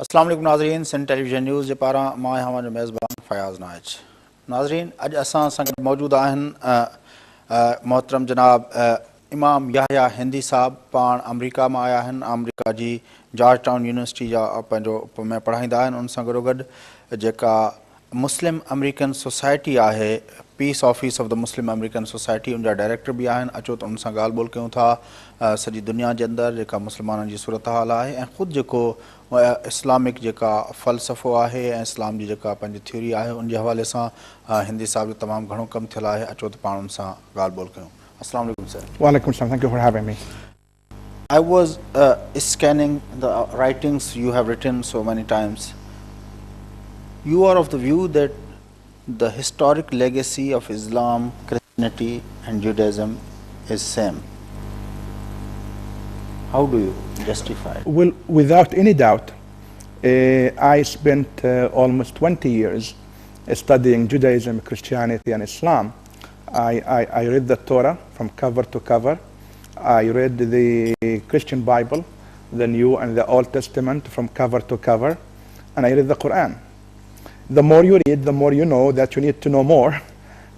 अस्सलाम वालेकुम नाज़रीन, सिंध टेलीविज़न न्यूज़ जे पारां मां आहियां जो मेज़बान फ़याज़ नाइच। नाज़रीन, अॼु असां सां गॾु मौजूदु आहिनि मोहतरम जनाब इमाम याहया हिंदी साहब। पाण अमरीका मां आया आहिनि, अमरीका जी जॉर्ज टाउन यूनिवर्सिटी जा पंहिंजो में पढ़ाईंदा आहिनि। उन सां गॾोगॾु जेका मुस्लिम अमरीकन सोसाइटी आहे, peace office of the Muslim American society, उनजा डायरेक्टर बि आहिनि। अचो त उन सां ॻाल्हि ॿोल कयूं था सॼी दुनिया जे अंदरि जेका मुस्लमाननि जी सूरत हाल आहे ऐं ख़ुदि जेको इस्लामिक जेका फ़लसफ़ो आहे ऐं इस्लाम जी जेका पंहिंजी थ्योरी आहे उन जे हवाले सां हिंदी साहब जो तमामु घणो कमु थियल आहे। अचो त पाण उन सां ॻाल्हि ॿोल कयूं। अस्सलाम वालेकुम sir. Walaikum salam. Thank you for having me. I was scanning the writings you have written so many times. You are of the view that the historic legacy of Islam, Christianity and Judaism is same. How do you justify it? Well, without any doubt, I spent almost 20 years studying Judaism, Christianity and Islam. I read the Torah from cover to cover. I read the Christian Bible, the New and the Old Testament from cover to cover, and I read the Quran. The more you read, the more you know that you need to know more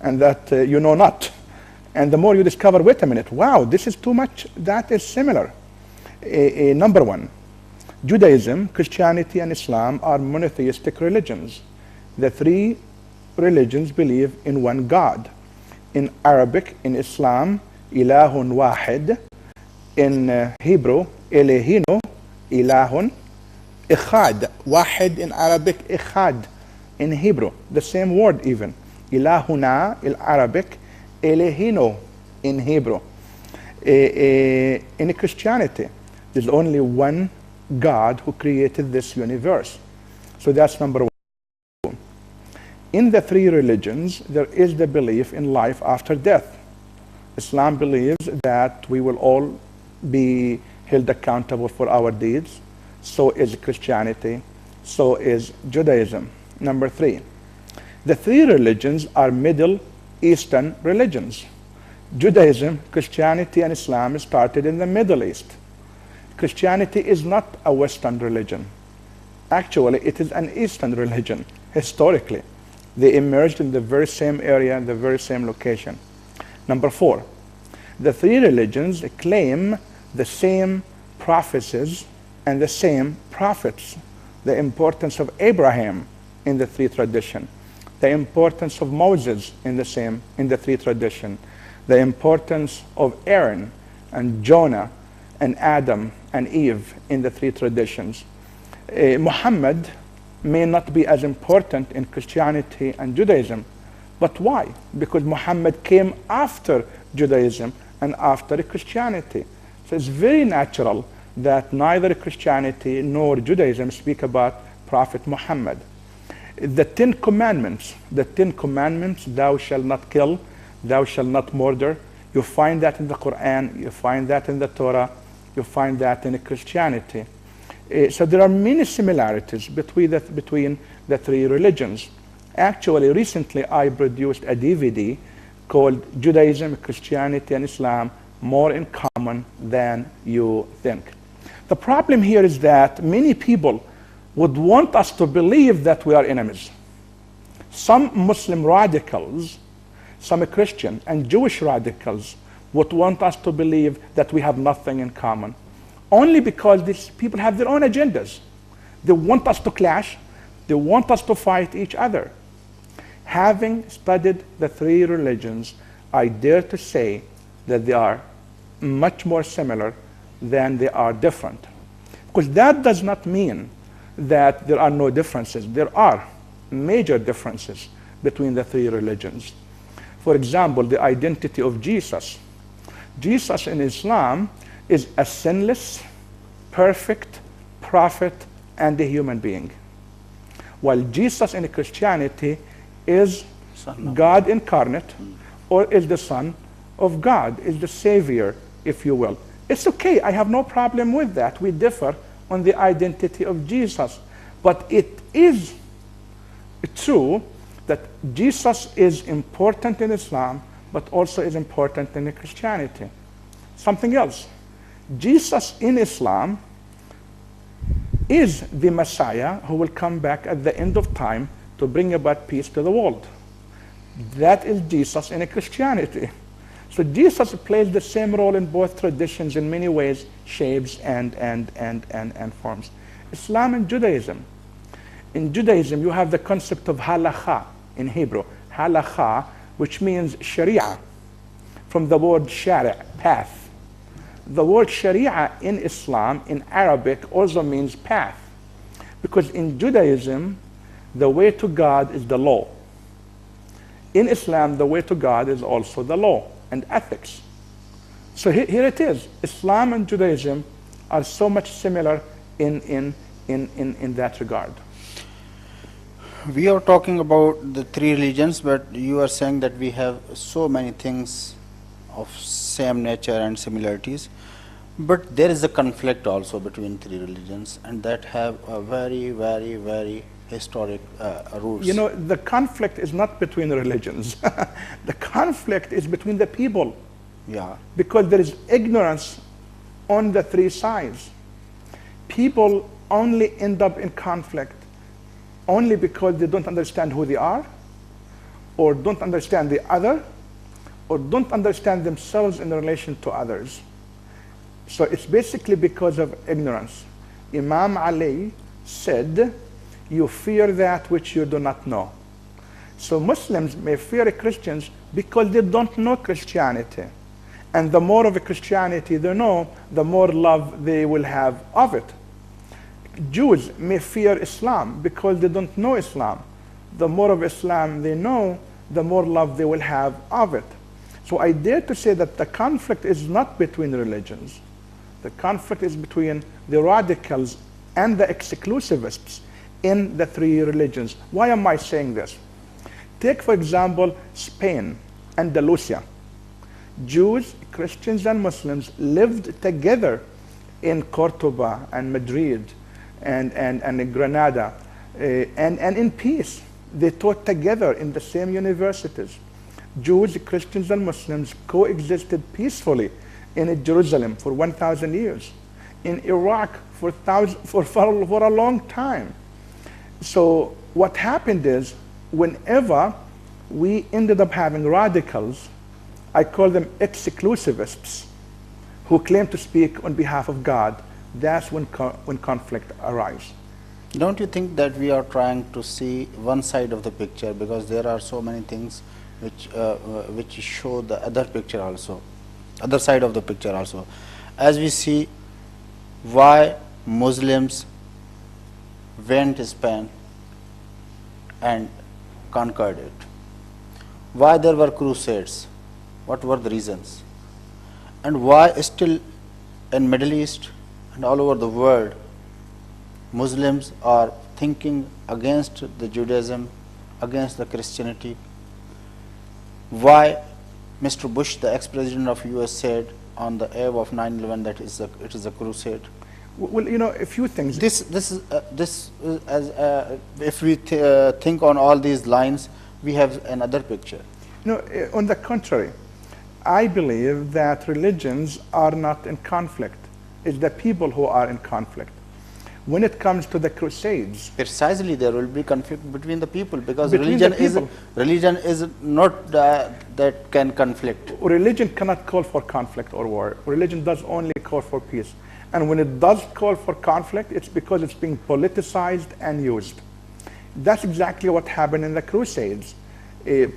and that you know not. And the more you discover, wait a minute, wow, this is too much, that is similar. Number one, Judaism, Christianity and Islam are monotheistic religions. The three religions believe in one God. In Arabic, in Islam, ilahun wahid. In Hebrew, Elohino, ilahun ikhad. Wahid in Arabic, ikhad in Hebrew. The same word even. Ilahuna in Arabic, Elohino in Hebrew. In Christianity, there's only one God who created this universe. So that's number one. In the three religions, there is the belief in life after death. Islam believes that we will all be held accountable for our deeds. So is Christianity. So is Judaism. Number three, the three religions are Middle Eastern religions. Judaism, Christianity, and Islam started in the Middle East. Christianity is not a Western religion. Actually, it is an Eastern religion, historically. They emerged in the very same area, in the very same location. Number four, the three religions claim the same prophecies and the same prophets. The importance of Abraham in the three tradition, the importance of Moses in the three tradition, the importance of Aaron and Jonah and Adam and Eve in the three traditions. Muhammad may not be as important in Christianity and Judaism, but why? Because Muhammad came after Judaism and after Christianity. So it's very natural that neither Christianity nor Judaism speak about Prophet Muhammad. The Ten Commandments, thou shalt not kill, thou shalt not murder, you find that in the Quran, you find that in the Torah, you find that in Christianity. So there are many similarities between the three religions. Actually, recently I produced a DVD called Judaism, Christianity, and Islam, More in Common Than You Think. The problem here is that many people would want us to believe that we are enemies. Some Muslim radicals, some Christian and Jewish radicals would want us to believe that we have nothing in common, only because these people have their own agendas. They want us to clash. They want us to fight each other. Having studied the three religions, I dare to say that they are much more similar than they are different. Because that does not mean that there are no differences. There are major differences between the three religions. For example, the identity of Jesus. Jesus in Islam is a sinless, perfect prophet and a human being. While Jesus in Christianity is God incarnate, or is the Son of God, is the Savior, if you will. It's okay, I have no problem with that. We differ on the identity of Jesus. But it is true that Jesus is important in Islam, but also is important in Christianity. Something else. Jesus in Islam is the Messiah who will come back at the end of time to bring about peace to the world. That is Jesus in Christianity. So Jesus plays the same role in both traditions in many ways, shapes, and forms. Islam and Judaism. In Judaism, you have the concept of halakha in Hebrew. Halakha, which means sharia, from the word shari', path. The word sharia in Islam, in Arabic, also means path. Because in Judaism, the way to God is the law. In Islam, the way to God is also the law and ethics. So here it is. Islam and Judaism are so much similar in that regard. We are talking about the three religions, but you are saying that we have so many things of same nature and similarities. But there is a conflict also between three religions, and that have a very, very, very historic roots. You know, the conflict is not between religions. The conflict is between the people. Yeah. Because there is ignorance on the three sides. People only end up in conflict only because they don't understand who they are, or don't understand the other, or don't understand themselves in relation to others. So it's basically because of ignorance. Imam Ali said, "You fear that which you do not know." So Muslims may fear Christians because they don't know Christianity. And the more of Christianity they know, the more love they will have of it. Jews may fear Islam because they don't know Islam. The more of Islam they know, the more love they will have of it. So I dare to say that the conflict is not between religions. The conflict is between the radicals and the exclusivists in the three religions. Why am I saying this? Take, for example, Spain, Andalusia. Jews, Christians, and Muslims lived together in Cordoba and Madrid and in Granada and in peace. They taught together in the same universities. Jews, Christians, and Muslims coexisted peacefully in Jerusalem for 1,000 years, in Iraq for a long time. So what happened is, whenever we ended up having radicals, I call them exclusivists, who claim to speak on behalf of God, that's when conflict arises. Don't you think that we are trying to see one side of the picture, because there are so many things which show the other picture also, other side of the picture also? As we see why Muslims went to Spain and conquered it, why there were crusades, what were the reasons, and why still in Middle East and all over the world Muslims are thinking against the Judaism, against the Christianity. Why Mr. Bush, the ex-president of US, said on the eve of 9/11 that it is a crusade. Well, you know, a few things. If we think on all these lines, we have another picture. You know, on the contrary, I believe that religions are not in conflict. It's the people who are in conflict. When it comes to the Crusades, precisely there will be conflict between the people, because Between religion is not that can conflict. Religion cannot call for conflict or war. Religion does only call for peace. And when it does call for conflict, it's because it's being politicized and used. That's exactly what happened in the Crusades.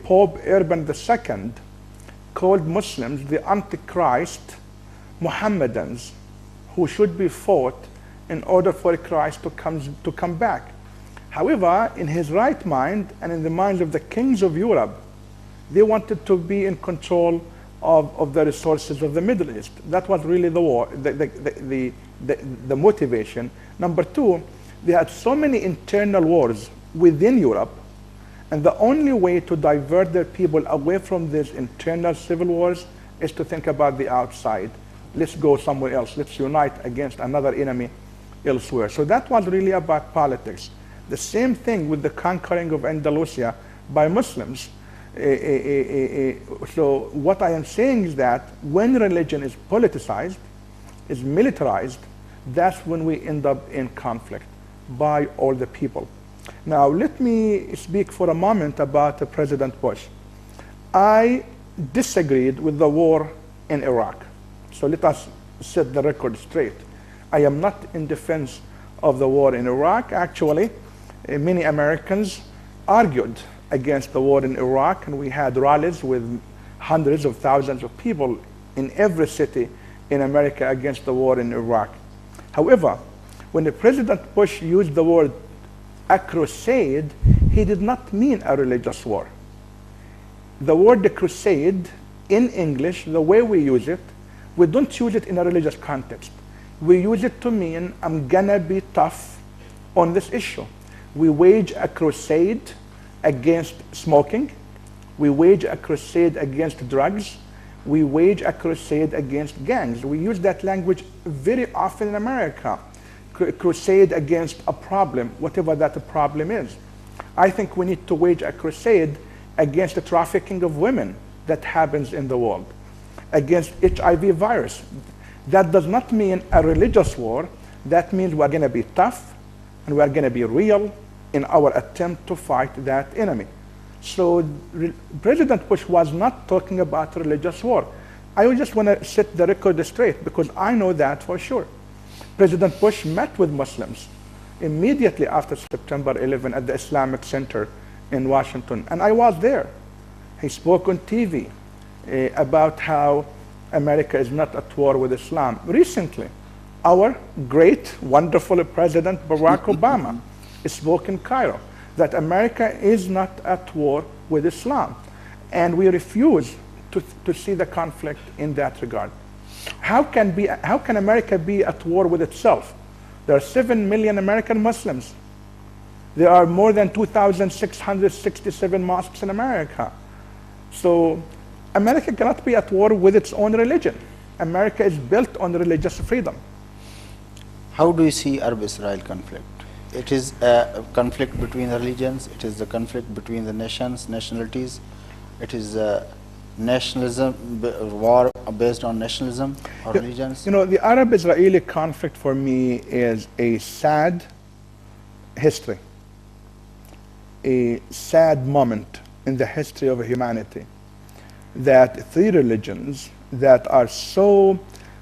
Pope Urban II called Muslims the Antichrist Mohammedans, who should be fought in order for Christ to come back. However, in his right mind and in the minds of the kings of Europe, they wanted to be in control of the resources of the Middle East. That was really the war, the motivation. Number two, they had so many internal wars within Europe, and the only way to divert their people away from these internal civil wars is to think about the outside. Let's go somewhere else. Let's unite against another enemy elsewhere. So that was really about politics. The same thing with the conquering of Andalusia by Muslims. So what I am saying is that when religion is politicized, is militarized, that's when we end up in conflict by all the people. Now, let me speak for a moment about President Bush. I disagreed with the war in Iraq. So let us set the record straight. I am not in defense of the war in Iraq. Actually, many Americans argued against the war in Iraq, and we had rallies with hundreds of thousands of people in every city in America against the war in Iraq. However, when the President Bush used the word a crusade, he did not mean a religious war. The word crusade in English, the way we use it, we don't use it in a religious context. We use it to mean I'm gonna be tough on this issue. We wage a crusade against smoking. We wage a crusade against drugs. We wage a crusade against gangs. We use that language very often in America. Crusade against a problem, whatever that problem is. I think we need to wage a crusade against the trafficking of women that happens in the world, against HIV virus. That does not mean a religious war. That means we're going to be tough and we're going to be real in our attempt to fight that enemy. So President Bush was not talking about religious war. I just want to set the record straight because I know that for sure. President Bush met with Muslims immediately after September 11 at the Islamic Center in Washington, and I was there. He spoke on TV about how America is not at war with Islam. Recently, our great, wonderful President Barack Obama spoke in Cairo that America is not at war with Islam, and we refuse to see the conflict in that regard. How can America be at war with itself? There are 7 million American Muslims. There are more than 2,667 mosques in America. So America cannot be at war with its own religion. America is built on religious freedom. How do you see Arab-Israel conflict? It is a conflict between religions. It is a conflict between the nations, nationalities. It is a nationalism, war based on nationalism or religions. You know, the Arab-Israeli conflict for me is a sad history, a sad moment in the history of humanity, that three religions that are so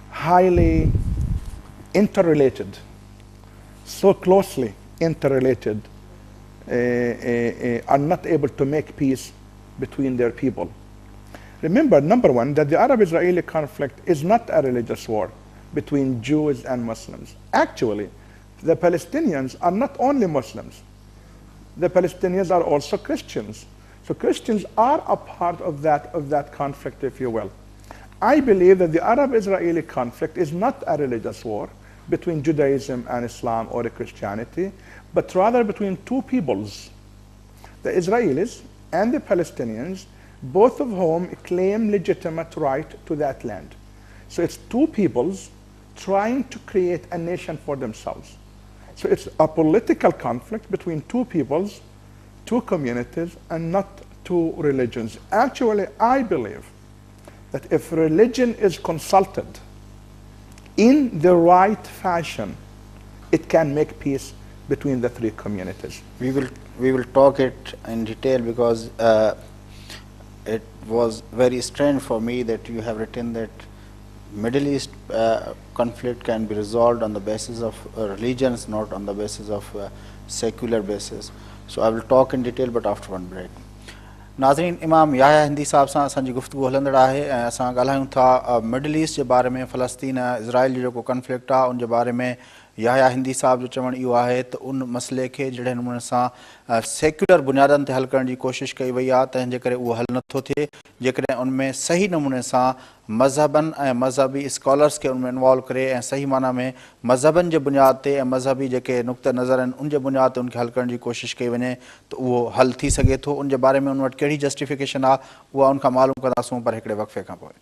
highly interrelated, so closely interrelated, are not able to make peace between their people. Remember, number one, that the Arab-Israeli conflict is not a religious war between Jews and Muslims. Actually, the Palestinians are not only Muslims. The Palestinians are also Christians. So Christians are a part of that conflict, if you will. I believe that the Arab-Israeli conflict is not a religious war between Judaism and Islam or Christianity, but rather between two peoples, the Israelis and the Palestinians, both of whom claim legitimate right to that land. So it's two peoples trying to create a nation for themselves. So it's a political conflict between two peoples, two communities, and not two religions. Actually, I believe that if religion is consulted in the right fashion, it can make peace between the three communities. We will talk it in detail because it was very strange for me that you have written that Middle East conflict can be resolved on the basis of religions, not on the basis of secular basis. So I will talk in detail, but after one break. नाज़रीन, इमाम याह्या हिंदी साहब सां असांजी गुफ्तगू हलंदड़ आहे ऐं असां ॻाल्हायूं था मिडल ईस्ट जे बारे में, फ़लस्तीन ऐं इज़राइल जो जेको कॉन्फ्लिक्ट आहे उन जे बारे में। याह्या हिंदी साहब जो चवणु इहो आहे त उन मसइले खे जहिड़े नमूने सां सेक्युलर बुनियादनि ते हल करण जी कोशिशि कई वई आहे, तंहिंजे करे उहो हल नथो थिए जेकॾहिं उन में सही नमूने सां मज़हबनि ऐं मज़हबी स्कॉलर्स खे उन में इन्वॉल्व करे ऐं सही माना में मज़हबनि जे बुनियाद ते ऐं मज़हबी जेके नुक़्ते नज़र आहिनि उन जे बुनियाद ते उनखे हल करण जी कोशिशि कई वञे त उहो हल थी सघे थो। उन जे बारे में उन वटि कहिड़ी जस्टिफिकेशन आहे उहा उनखां मालूम कंदासूं, पर हिकिड़े वक़्फ़े खां पोइ।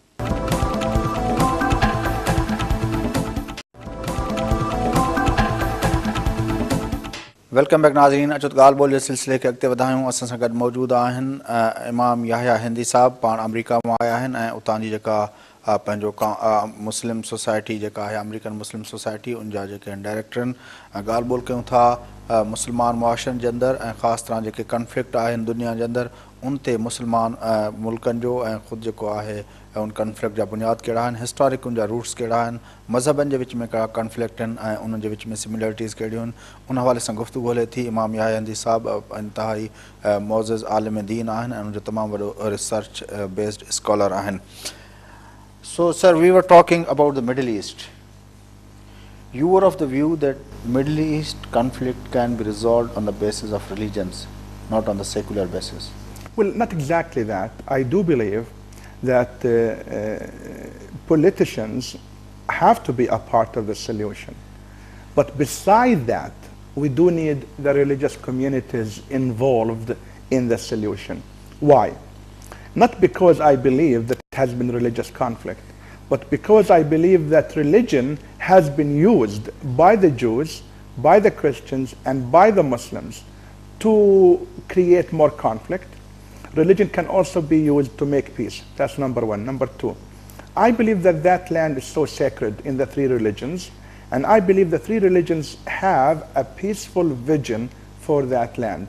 वेलकम बैक नाज़रीन, अचो ॻाल्हि ॿोल जे सिलसिले खे अॻिते वधायूं। असां सां गॾु मौजूदु आहिनि इमाम याह्या हिंदी साहब, पाण अमरीका मां आया आहिनि ऐं उतां जी जेका पंहिंजो मुस्लिम सोसाइटी जेका आहे अमेरिकन मुस्लिम सोसाइटी उन जा जेके डायरेक्टर आहिनि ॻाल्हि ॿोल कयूं था मुस्लमान मुआशरनि जे अंदरि ऐं ख़ासि तरह जेके कन्फ्लिक्ट आहिनि दुनिया जे अंदरि उन ते मुस्लमान मुल्कनि जो ऐं ख़ुदि जेको आहे उन कन्फ्लिक्ट जा बुनियाद कहिड़ा आहिनि हिस्टोरिक उन जा रूट्स कहिड़ा आहिनि मज़हबनि जे विच में कहिड़ा कन्फ्लिक्ट आहिनि ऐं उन्हनि जे विच में सिमिलरिटीज़ कहिड़ियूं आहिनि उन हवाले सां गुफ़्तगू हले थी इमाम याह्या हिंदी साहब इंतिहाई मोज़िज़ आलिम दीन आहिनि ऐं उनजो तमामु वॾो रिसर्च बेस्ड स्कॉलर आहिनि So, sir, we were talking about the Middle East. You were of the view that Middle East conflict can be resolved on the basis of religions, not on the secular basis. Well, not exactly that. I do believe that politicians have to be a part of the solution. But beside that, we do need the religious communities involved in the solution. Why? Not because I believe that it has been religious conflict, but because I believe that religion has been used by the Jews, by the Christians, and by the Muslims to create more conflict. Religion can also be used to make peace. That's number one. Number two, I believe that that land is so sacred in the three religions, and I believe the three religions have a peaceful vision for that land.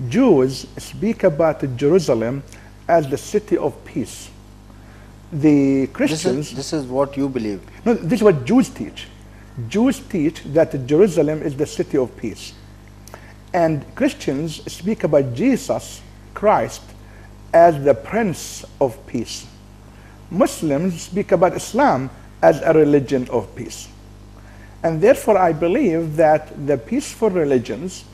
Jews speak about Jerusalem as the city of peace. The Christians... This is what you believe. No, this is what Jews teach. Jews teach that Jerusalem is the city of peace. And Christians speak about Jesus Christ as the Prince of Peace. Muslims speak about Islam as a religion of peace. And therefore I believe that the peaceful religions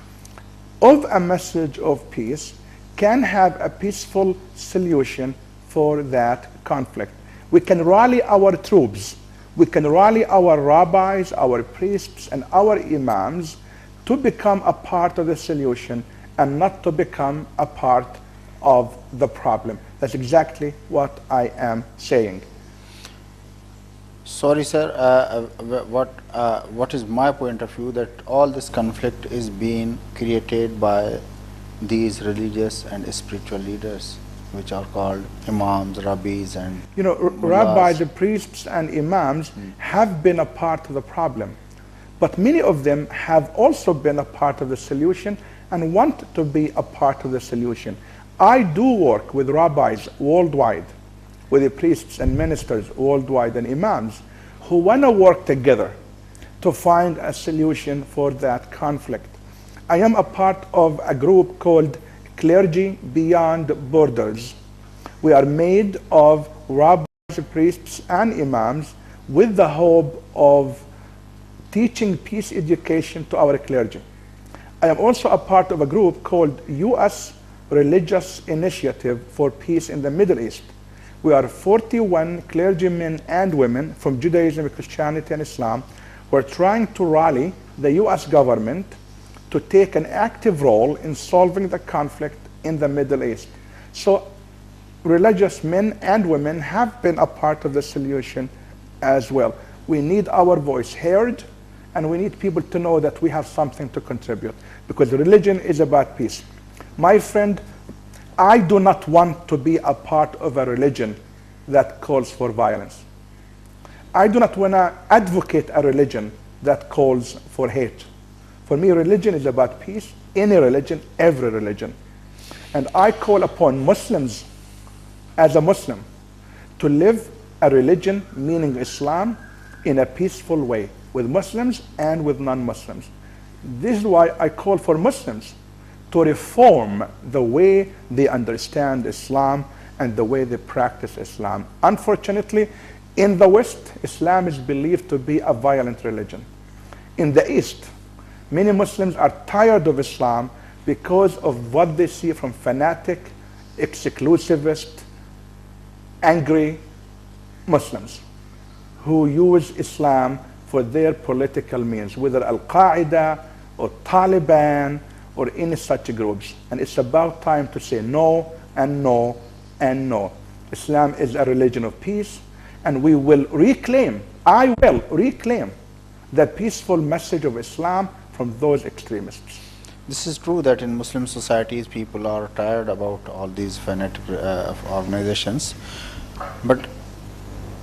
of a message of peace can have a peaceful solution for that conflict. We can rally our troops, we can rally our rabbis, our priests, and our imams to become a part of the solution and not to become a part of the problem. That's exactly what I am saying. Sorry, sir. What is my point of view that all this conflict is being created by these religious and spiritual leaders, which are called imams, rabbis, and rabbis, the priests, and imams have been a part of the problem, but many of them have also been a part of the solution and want to be a part of the solution. I do work with rabbis worldwide, with the priests and ministers worldwide, and imams who want to work together to find a solution for that conflict. I am a part of a group called Clergy Beyond Borders. We are made of rabbis, priests, and imams with the hope of teaching peace education to our clergy. I am also a part of a group called U.S. Religious Initiative for Peace in the Middle East. We are 41 clergymen and women from Judaism, Christianity, and Islam who are trying to rally the U.S. government to take an active role in solving the conflict in the Middle East. So religious men and women have been a part of the solution as well. We need our voice heard, and we need people to know that we have something to contribute, because religion is about peace. My friend, I do not want to be a part of a religion that calls for violence. I do not want to advocate a religion that calls for hate. For me, religion is about peace. Any religion, every religion. And I call upon Muslims, as a Muslim, to live a religion, meaning Islam, in a peaceful way, with Muslims and with non-Muslims. This is why I call for Muslims to reform the way they understand Islam and the way they practice Islam. Unfortunately, in the West, Islam is believed to be a violent religion. In the East, many Muslims are tired of Islam because of what they see from fanatic, exclusivist, angry Muslims who use Islam for their political means, whether Al-Qaeda or Taliban or any such groups. And it's about time to say no and no and no. Islam is a religion of peace, and we will reclaim, I will reclaim, the peaceful message of Islam from those extremists. This is true that in Muslim societies people are tired about all these fanatic organizations, but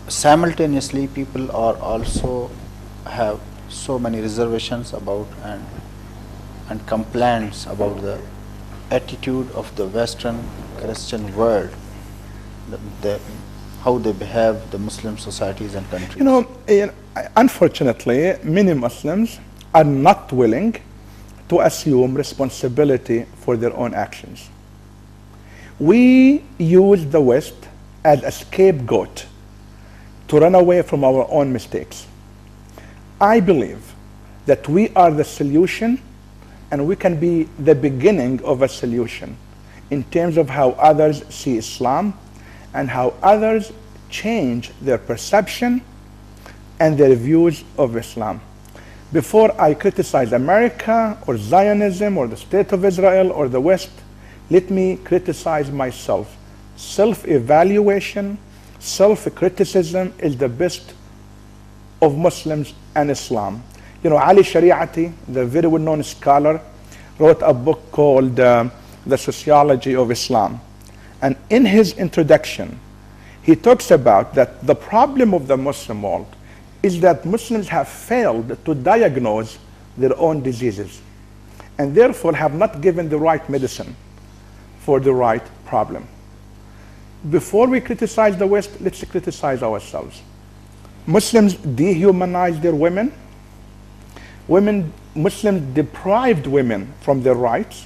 simultaneously people are also have so many reservations about and complaints about the attitude of the Western Christian world, the how they behave, the Muslim societies and countries. You know, unfortunately, many Muslims are not willing to assume responsibility for their own actions. We use the West as a scapegoat to run away from our own mistakes. I believe that we are the solution, and we can be the beginning of a solution in terms of how others see Islam and how others change their perception and their views of Islam. Before I criticize America or Zionism or the State of Israel or the West, let me criticize myself. Self-evaluation, self-criticism is the best of Muslims and Islam. You know, Ali Shariati, the very well-known scholar, wrote a book called The Sociology of Islam. And in his introduction, he talks about that the problem of the Muslim world is that Muslims have failed to diagnose their own diseases and therefore have not given the right medicine for the right problem. Before we criticize the West, let's criticize ourselves. Muslims dehumanize their women. Muslims deprived women from their rights.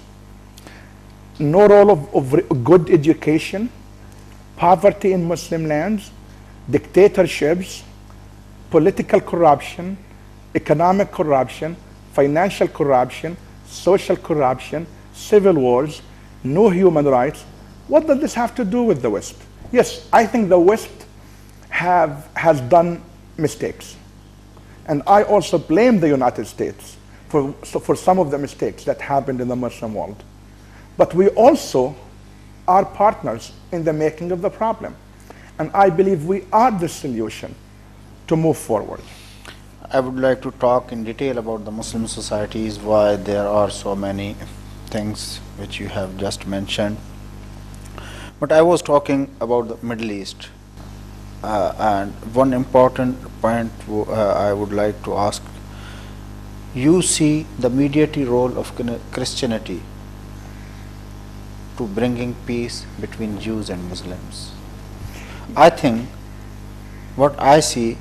No role of good education, poverty in Muslim lands, dictatorships, political corruption, economic corruption, financial corruption, social corruption, civil wars, no human rights. What does this have to do with the West? Yes, I think the West has done mistakes. And I also blame the United States for some of the mistakes that happened in the Muslim world. But we also are partners in the making of the problem. And I believe we are the solution to move forward. I would like to talk in detail about the Muslim societies, why there are so many things which you have just mentioned. But I was talking about the Middle East. And one important point I would like to ask, you see the mediating role of Christianity to bringing peace between Jews and Muslims. I think what I see,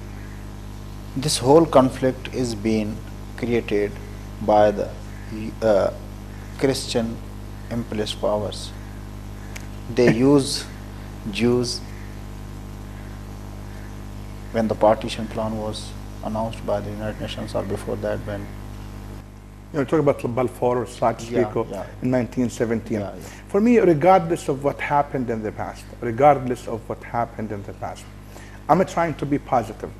this whole conflict is being created by the Christian imperialist powers. They use Jews. When the partition plan was announced by the United Nations, or before that, when You're talking about Balfour or Sykes-Picot in 1917. Yeah. For me, regardless of what happened in the past, I'm trying to be positive.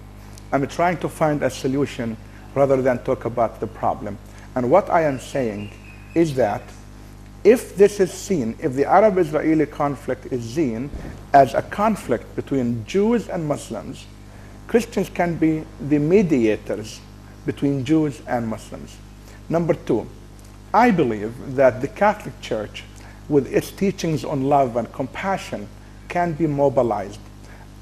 I'm trying to find a solution rather than talk about the problem. And what I am saying is that if this is seen, if the Arab-Israeli conflict is seen as a conflict between Jews and Muslims, Christians can be the mediators between Jews and Muslims. Number two, I believe that the Catholic Church, with its teachings on love and compassion, can be mobilized.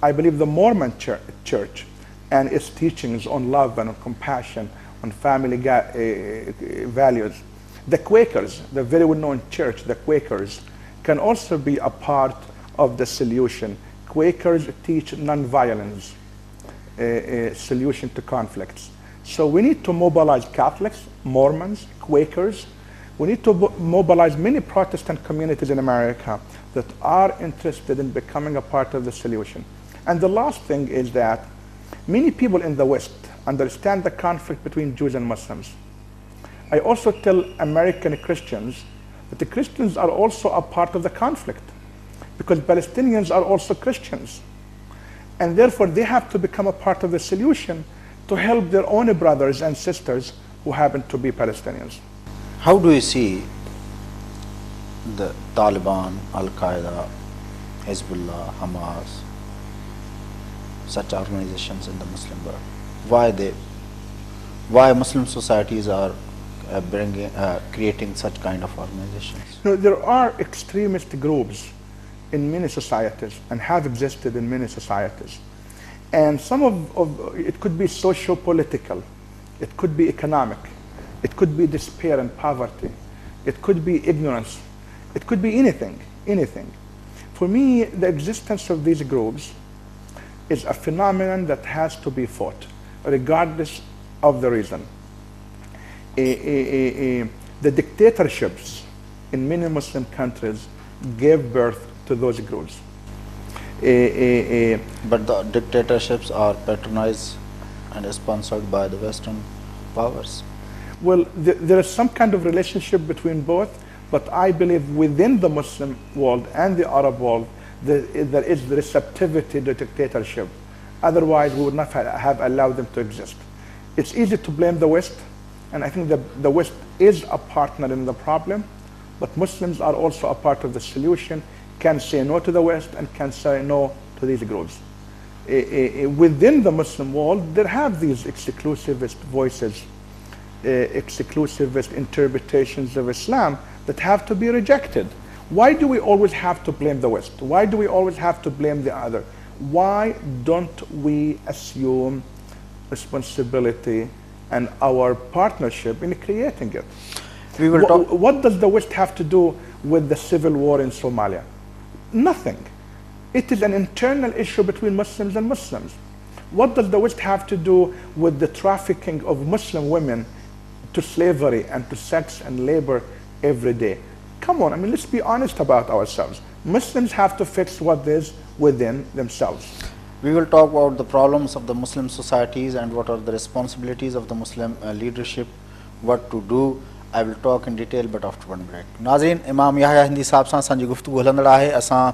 I believe the Mormon Church and its teachings on love and on compassion, on family values. The Quakers, the very well-known church, the Quakers, can also be a part of the solution. Quakers teach nonviolence, a solution to conflicts. So we need to mobilize Catholics, Mormons, Quakers. We need to mobilize many Protestant communities in America that are interested in becoming a part of the solution. And the last thing is that many people in the West understand the conflict between Jews and Muslims. I also tell American Christians that the Christians are also a part of the conflict, because Palestinians are also Christians. And therefore they have to become a part of the solution to help their own brothers and sisters who happen to be Palestinians. how do you see the Taliban, Al-Qaeda, Hezbollah, Hamas, such organizations in the Muslim world? Why Muslim societies are creating such kind of organizations? You know, there are extremist groups in many societies and have existed in many societies. And some of it could be socio-political, it could be economic, it could be despair and poverty, it could be ignorance, it could be anything, anything. For me, the existence of these groups is a phenomenon that has to be fought, regardless of the reason. The dictatorships in many Muslim countries gave birth to those groups. But the dictatorships are patronized and sponsored by the Western powers. Well, there is some kind of relationship between both, but I believe within the Muslim world and the Arab world, there is the receptivity to dictatorship. Otherwise, we would not have allowed them to exist. It's easy to blame the West, and I think that the West is a partner in the problem, but Muslims are also a part of the solution, can say no to the West and can say no to these groups. Within the Muslim world, there have these exclusivist voices, exclusivist interpretations of Islam that have to be rejected. Why do we always have to blame the West? Why do we always have to blame the other? Why don't we assume responsibility and our partnership in creating it? What does the West have to do with the civil war in Somalia? Nothing. It is an internal issue between Muslims and Muslims. What does the West have to do with the trafficking of Muslim women to slavery and to sex and labor every day? Come on, I mean, let's be honest about ourselves. Muslims have to fix what is within themselves. We will talk about the problems of the Muslim societies and what are the responsibilities of the Muslim leadership, what to do. I will talk in detail, but after one break. नाज़रीन, इमाम याह्या हिंदी साहब सां असांजी गुफ्तगू हलंदड़ आहे। असां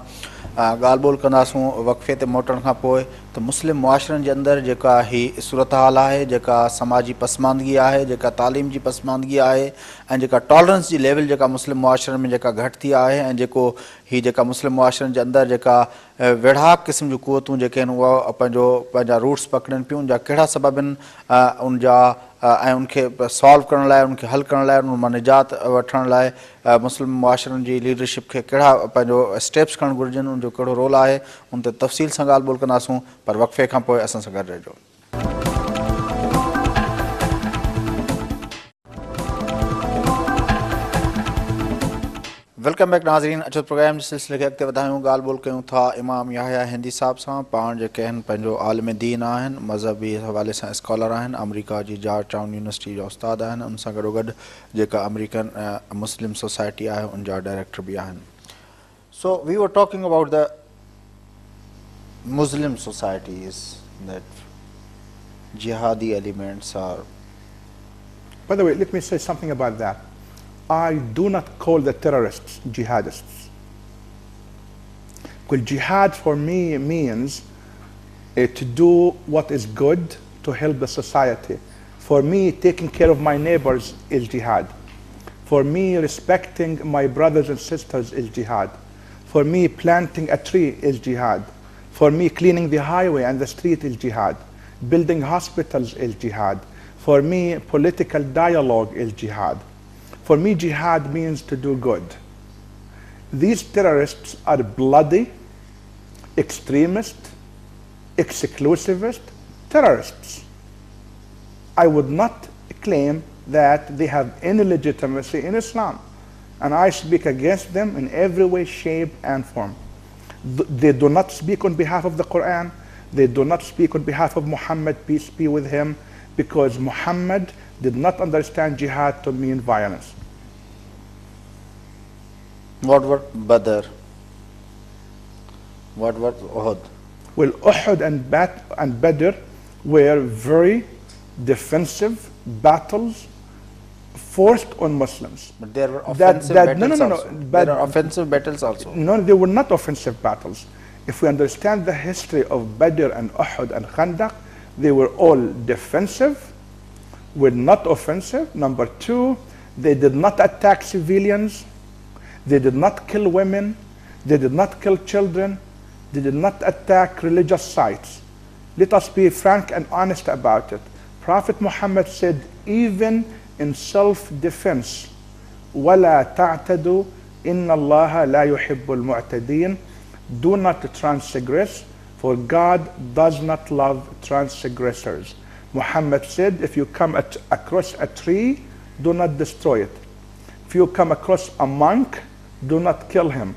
ॻाल्हि ॿोल कंदासूं वक़फ़े ते मोटण खां पोइ त मुस्लिम मुआशरनि जे अंदरि जेका ही सूरत हाल आहे, जेका समाजी पसमानदगी आहे, जेका तालीम जी पसमानदगी आहे ऐं जेका टॉलरेंस जी लेवल जेका मुस्लिम मुआशरनि में जेका घटि थी आहे ऐं जेको ही जेका मुस्लिम मुआशरनि जे अंदरि जेका वेढ़ाक क़िस्म जूं क़ुवतूं जेके आहिनि उहा पंहिंजा रूट्स पकड़नि पियूं, जा कहिड़ा सबब आहिनि उन जा ऐं उनखे सॉल्व करण लाइ, उनखे हल करण लाइ, उन मां निजात वठण लाइ मुस्लिम मुआशरनि जी लीडरशिप खे कहिड़ा पंहिंजो स्टेप्स खणणु घुरिजनि, उनजो कहिड़ो रोल आहे, उन ते तफ़सील सां ॻाल्हि ॿोल कंदासूं। पर वक़फ़े खां पोइ असां सां गॾु रहिजो। वेलकम बैक नाज़रीन, अचो प्रोग्राम जे सिलसिले खे अॻिते वधायूं। ॻाल्हि ॿोल कयूं था इमाम याह्या हिंदी साहब सां। पाण जेके आहिनि पंहिंजो आलिम दीन आहिनि, मज़हबी हवाले सां स्कॉलर आहिनि, अमरीका जी जॉर्ज टाउन यूनिवर्सिटी जा उस्ताद आहिनि, उन सां गॾोगॾु जेका अमरीकन मुस्लिम सोसाइटी आहे उन जा डायरेक्टर बि आहिनि। So we were talking about the Muslim societies that jihadi elements are. By the way, let me say something about that. I do not call the terrorists jihadists. Because jihad for me means to do what is good to help the society. For me, taking care of my neighbors is jihad. For me, respecting my brothers and sisters is jihad. For me, planting a tree is jihad. For me, cleaning the highway and the street is jihad. Building hospitals is jihad. For me, political dialogue is jihad. For me, jihad means to do good. These terrorists are bloody, extremist, exclusivist terrorists. I would not claim that they have any legitimacy in Islam. And I speak against them in every way, shape, and form. They do not speak on behalf of the Quran. They do not speak on behalf of Muhammad, peace be with him, because Muhammad did not understand jihad to mean violence. What were Badr? What was Uhud? Well, Uhud and Badr were very defensive battles forced on Muslims. But there were offensive battles also. There are offensive battles also. No, they were not offensive battles. If we understand the history of Badr and Uhud and Khandaq, they were all defensive, were not offensive. Number two, they did not attack civilians. They did not kill women. They did not kill children. They did not attack religious sites. Let us be frank and honest about it. Prophet Muhammad said, even in self-defense, وَلَا تَعْتَدُوا إِنَّ اللَّهَ لَا يُحِبُّ الْمُعْتَدِينَ. Do not transgress, For God does not love transgressors. Muhammad said, if you come across a tree, do not destroy it. If you come across a monk, do not kill him.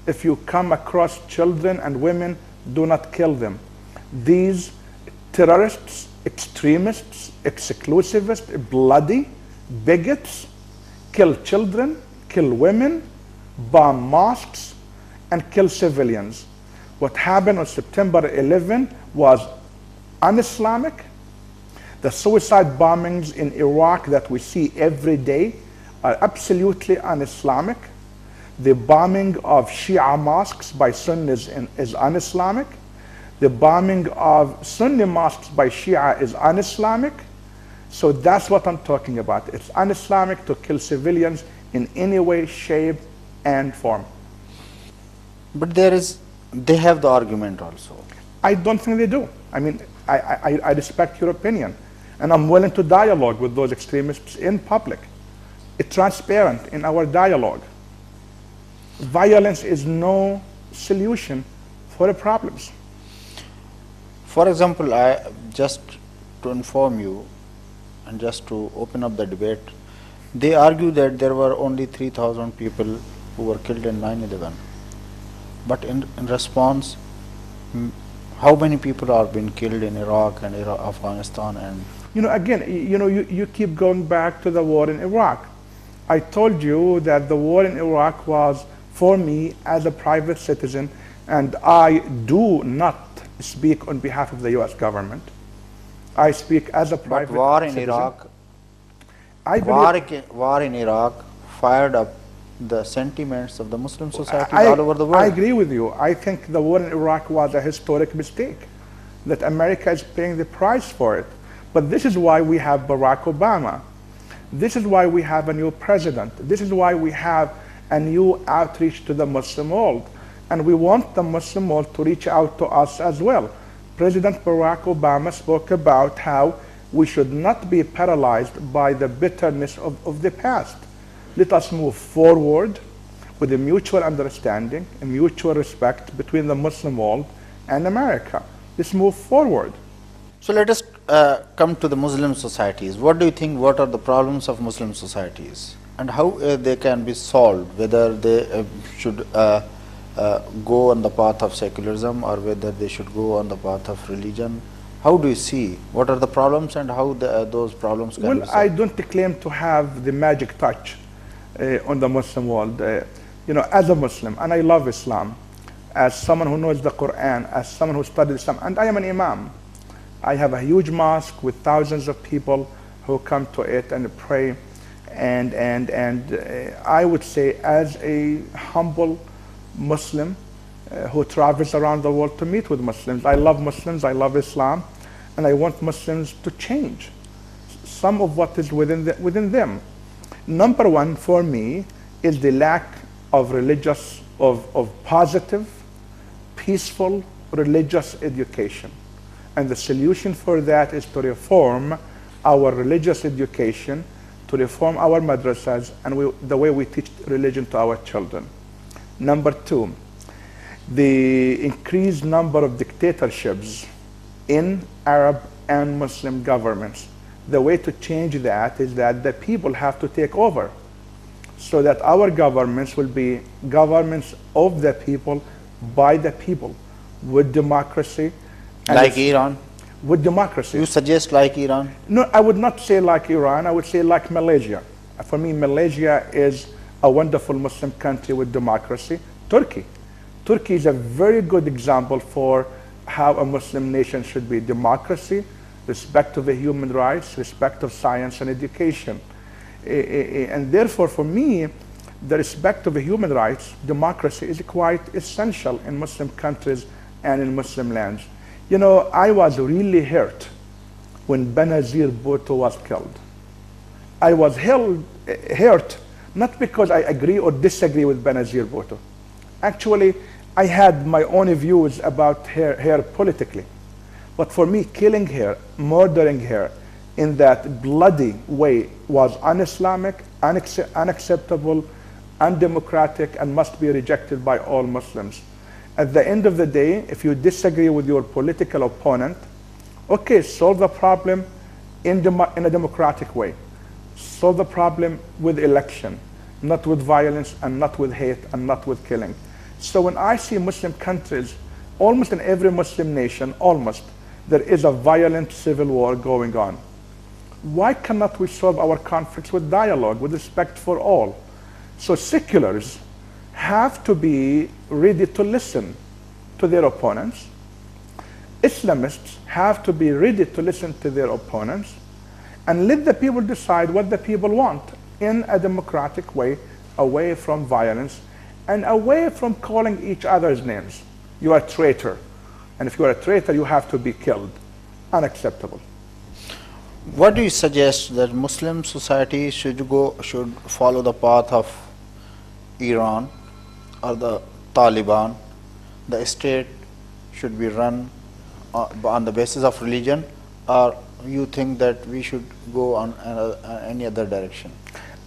If you come across children and women, do not kill them. These terrorists, extremists, exclusivists, bloody bigots kill children, kill women, bomb mosques, and kill civilians. What happened on September 11 was un-Islamic. The suicide bombings in Iraq that we see every day are absolutely un-Islamic. The bombing of Shia mosques by Sunnis is un-Islamic. The bombing of Sunni mosques by Shia is un-Islamic. So that's what I'm talking about. It's un-Islamic to kill civilians in any way, shape, and form. But they have the argument also. I don't think they do. I mean, I respect your opinion, and I'm willing to dialogue with those extremists in public. It's transparent in our dialogue. Violence is no solution for the problems. For example, just to inform you and just to open up the debate, they argue that there were only 3,000 people who were killed in 9/11. But in response, how many people are being killed in Iraq and Afghanistan? And again, you keep going back to the war in Iraq. I told you that the war in Iraq was, for me, as a private citizen, and I do not speak on behalf of the U.S. government. I speak as a private citizen. War in Iraq fired up the sentiments of the Muslim societies all over the world. I agree with you. I think the war in Iraq was a historic mistake, that America is paying the price for it. But this is why we have Barack Obama. This is why we have a new president. This is why we have a new outreach to the Muslim world. And we want the Muslim world to reach out to us as well. President Barack Obama spoke about how we should not be paralyzed by the bitterness of the past. Let us move forward with a mutual understanding, a mutual respect between the Muslim world and America. Let's move forward. So let us come to the Muslim societies. What do you think, what are the problems of Muslim societies and how they can be solved, whether they should go on the path of secularism or whether they should go on the path of religion? How do you see, what are the problems and how those problems can be solved? I don't claim to have the magic touch on the Muslim world. As a Muslim, and I love Islam, as someone who knows the Quran, as someone who studied Islam, and I am an Imam. I have a huge mosque with thousands of people who come to it and pray, and I would say, as a humble Muslim who travels around the world to meet with Muslims, I love Muslims, I love Islam, and I want Muslims to change some of what is within them. Number one for me is the lack of positive, peaceful religious education. And the solution for that is to reform our religious education, to reform our madrasas, and the way we teach religion to our children. Number two, the increased number of dictatorships in Arab and Muslim governments. The way to change that is that the people have to take over, so that our governments will be governments of the people, by the people, with democracy. Like Iran? With democracy. You suggest like Iran? No, I would not say like Iran. I would say like Malaysia. For me, Malaysia is a wonderful Muslim country with democracy. Turkey is a very good example for how a Muslim nation should be. Democracy, respect of the human rights, respect of science and education. And therefore, for me, the respect of the human rights, democracy, is quite essential in Muslim countries and in Muslim lands. I was really hurt when Benazir Bhutto was killed. I was hurt not because I agree or disagree with Benazir Bhutto. Actually, I had my own views about her politically. But for me, killing her, murdering her in that bloody way was un-Islamic, unacceptable, undemocratic, and must be rejected by all Muslims. At the end of the day, if you disagree with your political opponent, okay, solve the problem in a democratic way. Solve the problem with election, not with violence and not with hate and not with killing. So when I see Muslim countries, almost in every Muslim nation, almost, there is a violent civil war going on. Why cannot we solve our conflicts with dialogue, with respect for all? So seculars have to be ready to listen to their opponents. Islamists have to be ready to listen to their opponents and let the people decide what the people want in a democratic way, away from violence and away from calling each other's names. You are a traitor, and if you are a traitor, you have to be killed. Unacceptable. What do you suggest that Muslim society should follow the path of Iran or the Taliban? The state should be run on the basis of religion, or you think that we should go on any other direction?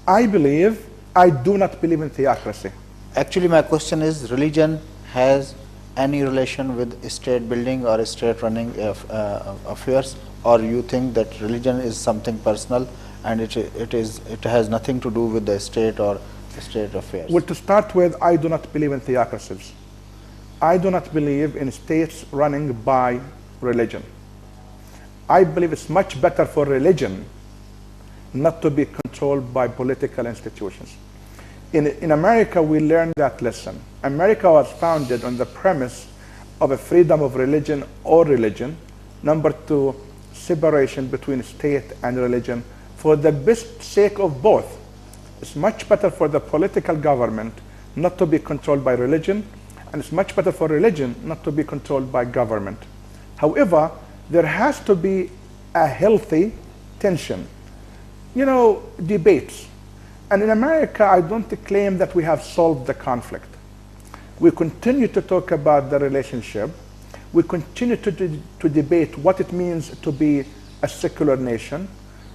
I do not believe in theocracy. Actually, my question is, religion has any relation with state building or state running affairs, or you think that religion is something personal and it has nothing to do with the state or state affairs? Well, to start with, I do not believe in theocracies. I do not believe in states running by religion. I believe it's much better for religion not to be controlled by political institutions. In America, we learned that lesson. America was founded on the premise of a freedom of religion or religion. Number two, separation between state and religion for the best sake of both. It's much better for the political government not to be controlled by religion, and it's much better for religion not to be controlled by government. However, there has to be a healthy tension. You know, debates. And in America, I don't claim that we have solved the conflict. We continue to talk about the relationship. We continue to debate what it means to be a secular nation.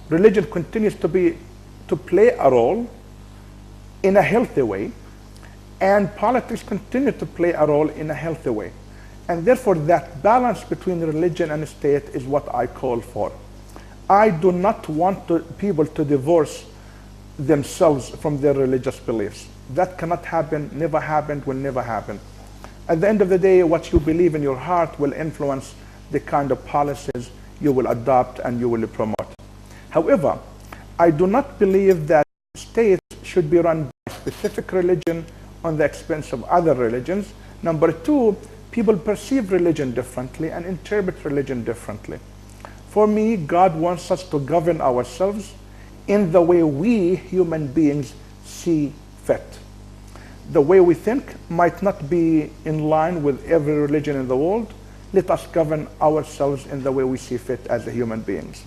Religion continues to play a role in a healthy way, and politics continue to play a role in a healthy way. And therefore, that balance between religion and state is what I call for. I do not want people to divorce themselves from their religious beliefs. That cannot happen, never happened, will never happen. At the end of the day, what you believe in your heart will influence the kind of policies you will adopt and you will promote. However, I do not believe that states should be run by specific religion on the expense of other religions. Number two, people perceive religion differently and interpret religion differently. For me, God wants us to govern ourselves in the way we human beings see fit. The way we think might not be in line with every religion in the world. Let us govern ourselves in the way we see fit as human beings.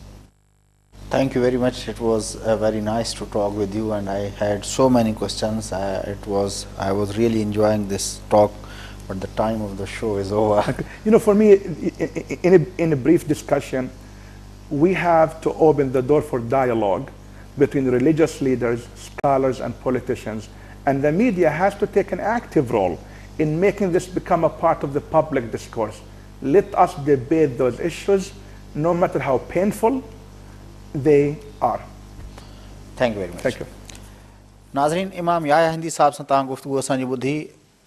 Thank you very much. It was very nice to talk with you, and I had so many questions. I was really enjoying this talk, but the time of the show is over. You know, for me, in a brief discussion, we have to open the door for dialogue between religious leaders, scholars, and politicians. And the media has to take an active role in making this become a part of the public discourse. Let us debate those issues, no matter how painful they are. Thank you very much. Thank you. नाज़रीन, इमाम याह्या हिंदी साहब सां तव्हां गुफ़्तगू असांजी ॿुधी।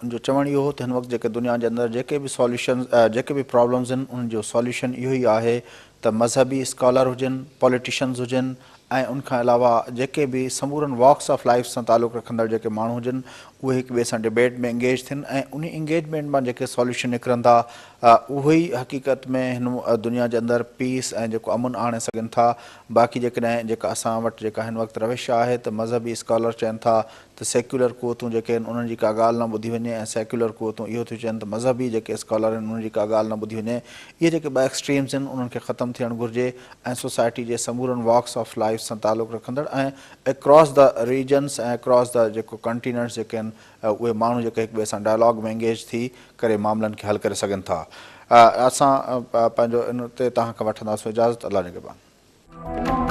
जो चवण इहो हो त हिन वक़्तु जेके दुनिया जे अंदरि जेके बि प्रॉब्लम्स आहिनि, उन्हनि जो सॉल्यूशन इहो ई आहे त मज़हबी स्कॉलर हुजनि, पॉलिटिशियंस हुजनि, ऐं उनखां अलावा जेके बि समूरनि वॉक्स ऑफ लाइफ सां तालुक़ रखंदड़ जेके माण्हू हुजनि, उहे हिक ॿिए सां डिबेट में एंगेज थियनि, ऐं उन इंगेजमेंट मां जेके सॉल्यूशन निकिरंदा उहे ई हक़ीक़त में हिन दुनिया जे अंदरि पीस ऐं जेको अमुन आणे सघनि था। बाक़ी जेकॾहिं जेका असां वटि जेका हिन वक़्तु रविश आहे त मज़हबी स्कॉलर चवनि था त सेक्युलर क़ुवतूं जेके आहिनि उन्हनि जी का ॻाल्हि न ॿुधी वञे, ऐं सेक्युलर क़ुवतूं इहो थियूं चवनि त मज़हबी जेके स्कॉलर आहिनि उन्हनि जी का ॻाल्हि न ॿुधी वञे। इहे जेके ॿ एक्सट्रीम्स आहिनि उन्हनि खे ख़तमु थियणु घुरिजे, ऐं सोसाइटी जे समूरनि वॉक्स ऑफ लाइफ सां तालुक़ रखंदड़ ऐं अक्रॉस द रीजन्स ऐं अक्रॉस द जेको कंटीनेंट्स जेके आहिनि उहे माण्हू जेके हिक ॿिए सां डायलॉग में एंगेज थी करे मामलनि खे हल करे सघनि था। असां पंहिंजो इन ते तव्हां खां वठंदासीं इजाज़त। अल्लाह निगहबान।